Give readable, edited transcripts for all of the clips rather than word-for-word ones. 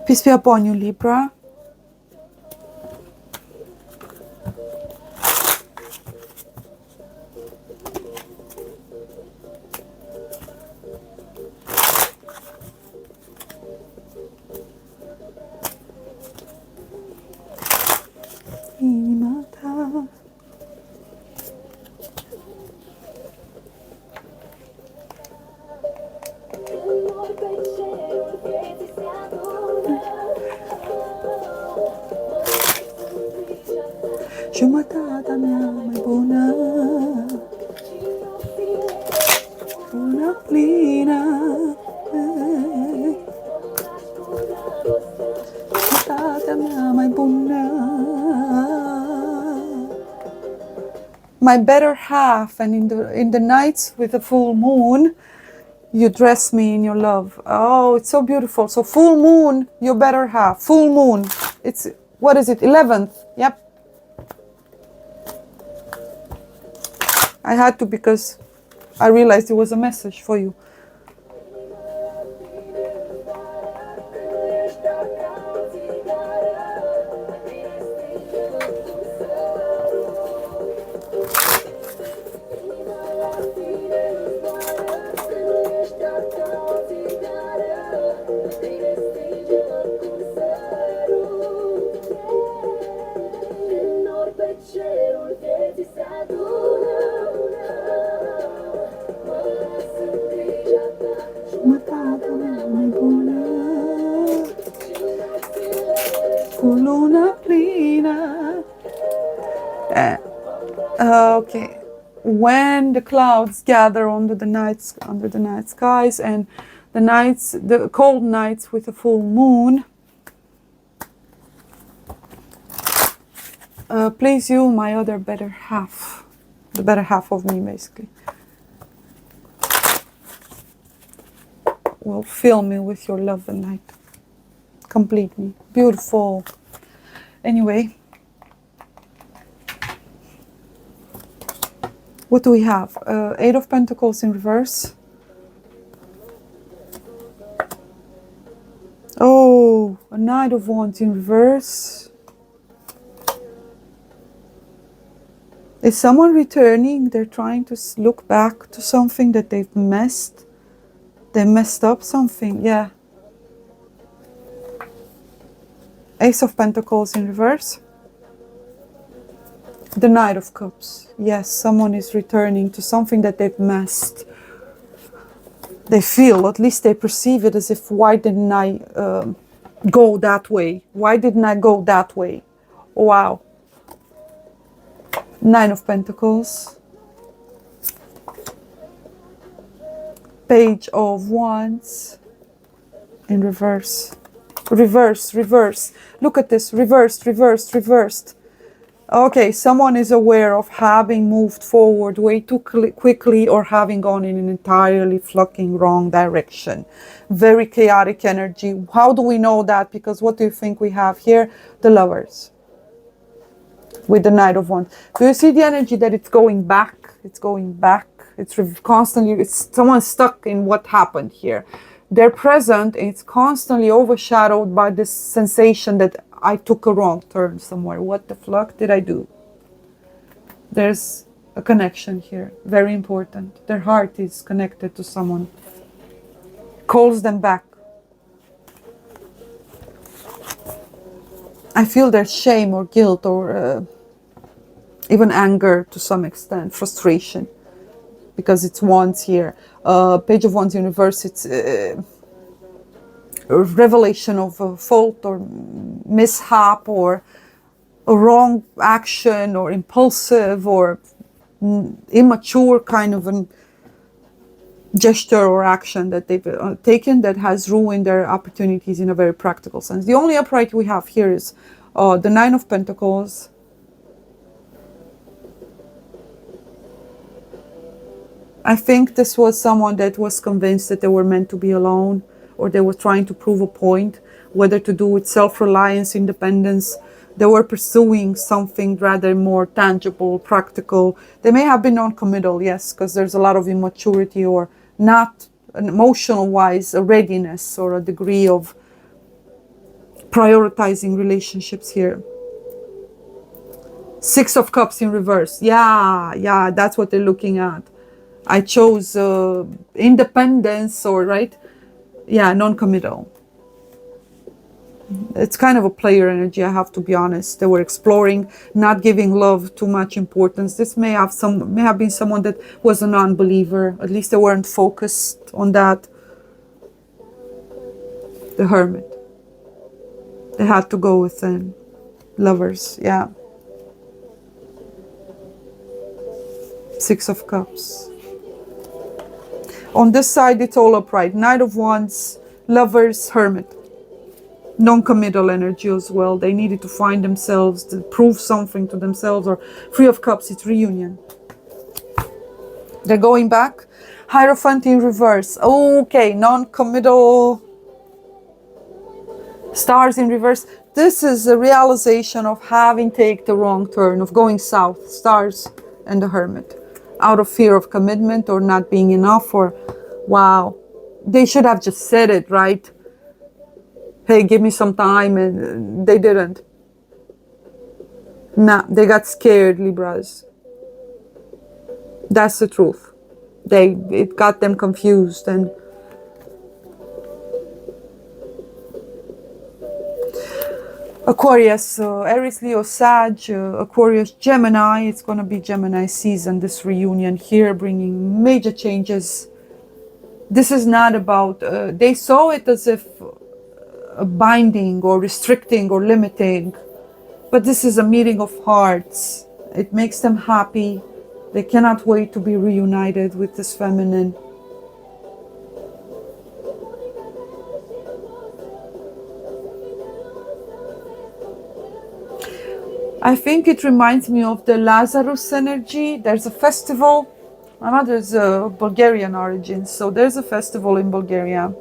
Peace be upon you, Libra. Shumatada mai bona, una plina, shumatada mai bona. My better half, and in the nights with the full moon, you dress me in your love. Oh, it's so beautiful. So full moon, your better half. Full moon. It's, what is it? 11th. Yep. I had to, because I realized it was a message for you. Okay, when the clouds gather under the night skies, and the cold nights with a full moon, please you, my other better half, the better half of me basically, will fill me with your love and light. Complete me. Beautiful. Anyway, what do we have? Eight of Pentacles in reverse. Oh, a Knight of Wands in reverse. Is someone returning? They're trying to look back to something that they've messed. They messed up something, yeah. Ace of Pentacles in reverse. The Knight of Cups. Yes, someone is returning to something that they've messed. They feel, at least they perceive it as if, why didn't I go that way? Why didn't I go that way? Wow. Nine of Pentacles. Page of Wands in reverse. Reverse, reverse. Look at this. Reversed, reversed, reversed. Okay, someone is aware of having moved forward way too quickly, or having gone in an entirely fucking wrong direction. Very chaotic energy. How do we know that? Because what do you think we have here? The Lovers. With the Knight of Wands. Do you see the energy that it's going back? It's going back. It's constantly, it's someone stuck in what happened here. They're present, and it's constantly overshadowed by this sensation that I took a wrong turn somewhere. What the fuck did I do? There's a connection here. Very important. Their heart is connected to someone. Calls them back. I feel there's shame or guilt, or even anger to some extent. Frustration. Because it's Wands here. Page of Wands in reverse, it's a revelation of a fault or mishap, or a wrong action, or impulsive or immature kind of a gesture or action that they've taken that has ruined their opportunities in a very practical sense. The only upright we have here is the Nine of Pentacles. I think this was someone that was convinced that they were meant to be alone, or they were trying to prove a point, whether to do with self-reliance, independence. They were pursuing something rather more tangible, practical. They may have been non-committal, yes, because there's a lot of immaturity, or not emotional-wise, a readiness or a degree of prioritizing relationships here. Six of Cups in reverse. Yeah, that's what they're looking at. I chose independence, or right? Yeah, non-committal. It's kind of a player energy, I have to be honest. They were exploring, not giving love too much importance. This may have been someone that was a non-believer. At least they weren't focused on that. The Hermit. They had to go within. Lovers, yeah. Six of Cups. On this side, it's all upright. Knight of Wands, Lovers, Hermit. Non-committal energy as well. They needed to find themselves, to prove something to themselves. Or Three of Cups, it's reunion. They're going back. Hierophant in reverse. Okay, non-committal. Stars in reverse. This is a realization of having taken the wrong turn, of going south. Stars and the Hermit. Out of fear of commitment or not being enough, or wow. They should have just said it, right? Hey, give me some time, and they didn't. Nah, they got scared, Libras. That's the truth. It got them confused, and Aquarius, Aries, Leo, Sag, Aquarius, Gemini. It's going to be Gemini season, this reunion here, bringing major changes. This is not about, they saw it as if binding or restricting or limiting, but this is a meeting of hearts. It makes them happy. They cannot wait to be reunited with this feminine. I think it reminds me of the Lazarus energy. There's a festival. My mother's Bulgarian origin, so there's a festival in Bulgaria.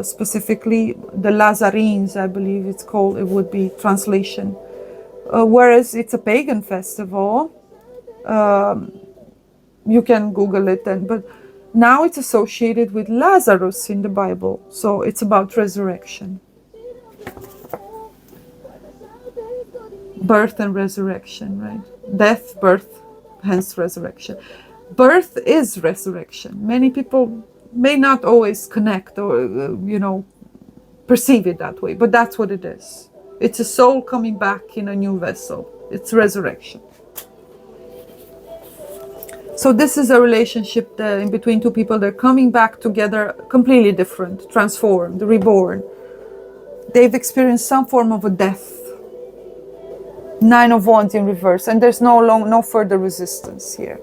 Specifically the Lazarines, I believe it's called, it would be translation. Whereas it's a pagan festival. You can Google it, but now it's associated with Lazarus in the Bible. So it's about resurrection. Birth and resurrection, right? Death, birth, hence resurrection. Birth is resurrection. Many people may not always connect or, perceive it that way, but that's what it is. It's a soul coming back in a new vessel. It's resurrection. So this is a relationship in between two people. They're coming back together, completely different, transformed, reborn. They've experienced some form of a death. Nine of Wands in reverse, and there's no further resistance here.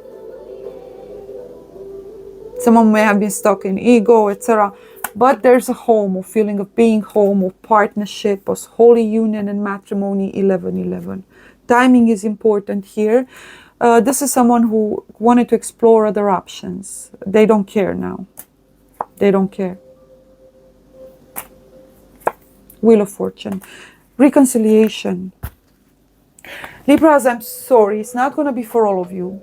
Someone may have been stuck in ego, etc. But there's a home, a feeling of being home, of partnership, of holy union and matrimony, 11-11. Timing is important here. This is someone who wanted to explore other options. They don't care now. They don't care. Wheel of Fortune. Reconciliation. Libras, I'm sorry, it's not going to be for all of you.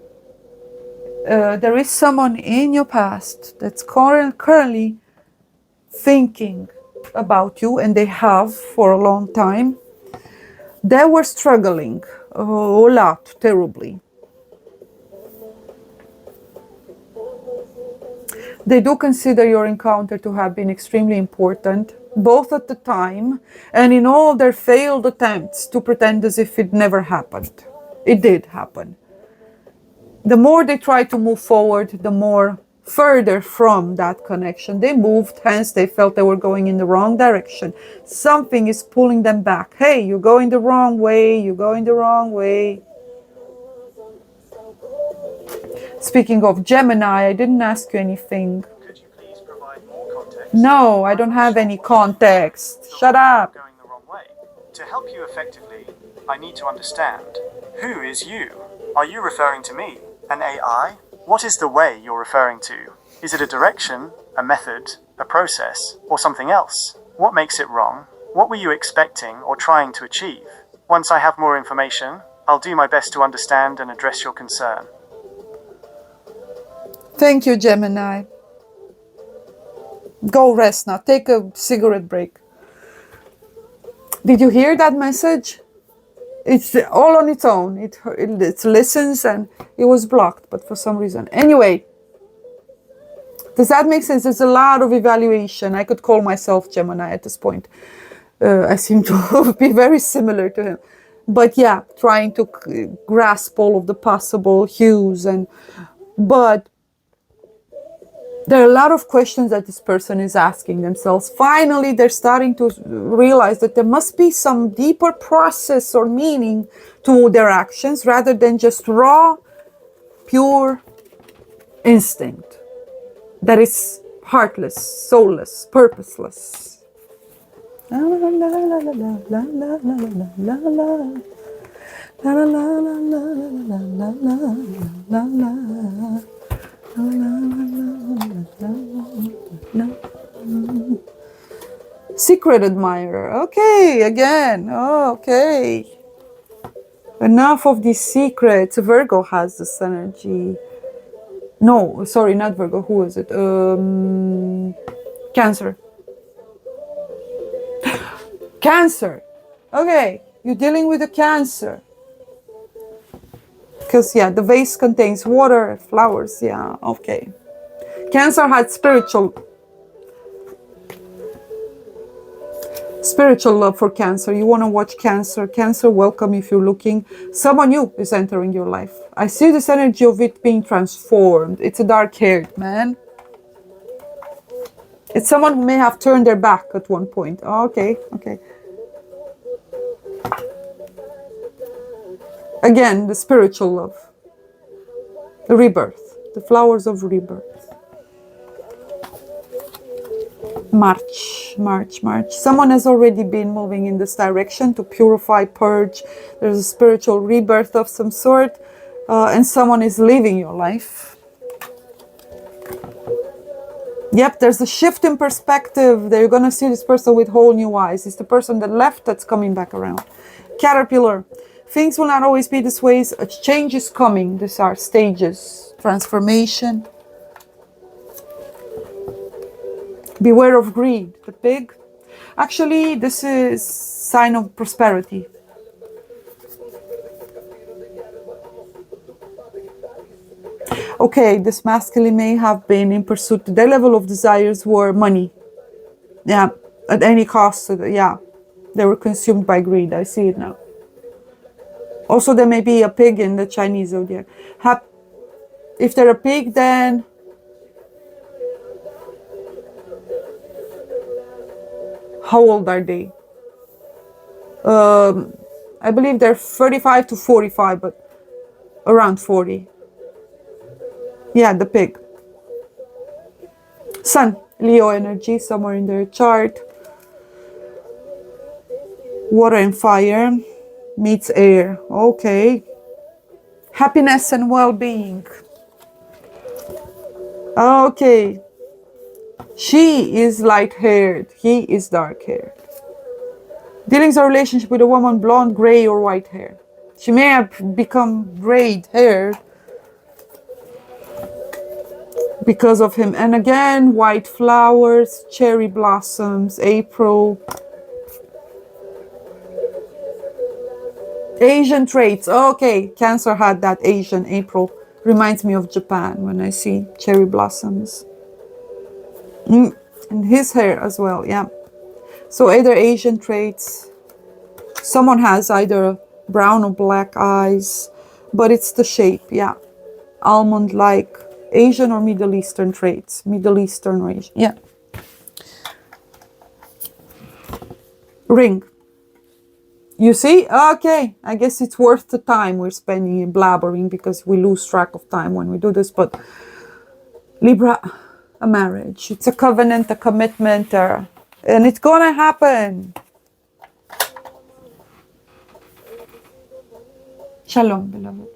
There is someone in your past that's currently thinking about you, and they have for a long time. They were struggling a lot, terribly. They do consider your encounter to have been extremely important, both at the time and in all their failed attempts to pretend as if it never happened. It did happen. The more they tried to move forward, the more further from that connection they moved, hence they felt they were going in the wrong direction. Something is pulling them back. Hey, you're going the wrong way, you're going the wrong way. Speaking of Gemini, I didn't ask you anything. Could you please provide more context? No, I don't have any context. Shut up. Going the wrong way. To help you effectively, I need to understand. Who is you? Are you referring to me? An AI? What is the way you're referring to? Is it a direction, a method, a process, or something else? What makes it wrong? What were you expecting or trying to achieve? Once I have more information, I'll do my best to understand and address your concern. Thank you, Gemini. Go rest now. Take a cigarette break. Did you hear that message? It's all on its own. It listens and it was blocked, but for some reason. Anyway, does that make sense? There's a lot of evaluation. I could call myself Gemini at this point. I seem to be very similar to him. But yeah, trying to grasp all of the possible hues but there are a lot of questions that this person is asking themselves. Finally, they're starting to realize that there must be some deeper process or meaning to their actions rather than just raw, pure instinct that is heartless, soulless, purposeless. La la la la la la la la la la la. La la la la la la la la la. Secret admirer. Okay, again. Oh, okay. Enough of these secrets. Virgo has this energy. No, sorry, not Virgo. Who is it? Cancer. Cancer. Okay, you're dealing with a Cancer. Because, yeah, the vase contains water, flowers, yeah, okay. Cancer had spiritual love for Cancer. You want to watch Cancer. Cancer, welcome if you're looking. Someone new is entering your life. I see this energy of it being transformed. It's a dark-haired man. It's someone who may have turned their back at one point. Oh, okay, okay. Again, the spiritual love, the rebirth, the flowers of rebirth. March. Someone has already been moving in this direction to purify, purge. There's a spiritual rebirth of some sort, and someone is leaving your life. Yep, there's a shift in perspective. They're going to see this person with whole new eyes. It's the person that left that's coming back around. Caterpillar. Things will not always be this way. A change is coming. These are stages. Transformation. Beware of greed. The pig. Actually, this is sign of prosperity. Okay, this masculine may have been in pursuit. Their level of desires were money. Yeah, at any cost. Yeah, they were consumed by greed. I see it now. Also, there may be a pig in the Chinese zodiac. If they're a pig, then how old are they? I believe they're 35 to 45, but around 40. Yeah, the pig. Sun, Leo energy, somewhere in their chart. Water and fire meets air. Okay. Happiness and well-being. Okay. She is light-haired. He is dark-haired. Dealing a relationship with a woman, blonde, gray, or white hair. She may have become gray-haired because of him. And again, white flowers, cherry blossoms, April. Asian traits. Okay, Cancer had that Asian April. Reminds me of Japan when I see cherry blossoms. And his hair as well, yeah. So either Asian traits. Someone has either brown or black eyes, but it's the shape, yeah. Almond-like. Asian or Middle Eastern traits. Middle Eastern or Asian, yeah. Ring. You see? Okay, I guess it's worth the time we're spending blabbering because we lose track of time when we do this. But Libra, a marriage. It's a covenant, a commitment, and it's gonna happen. Shalom, beloved.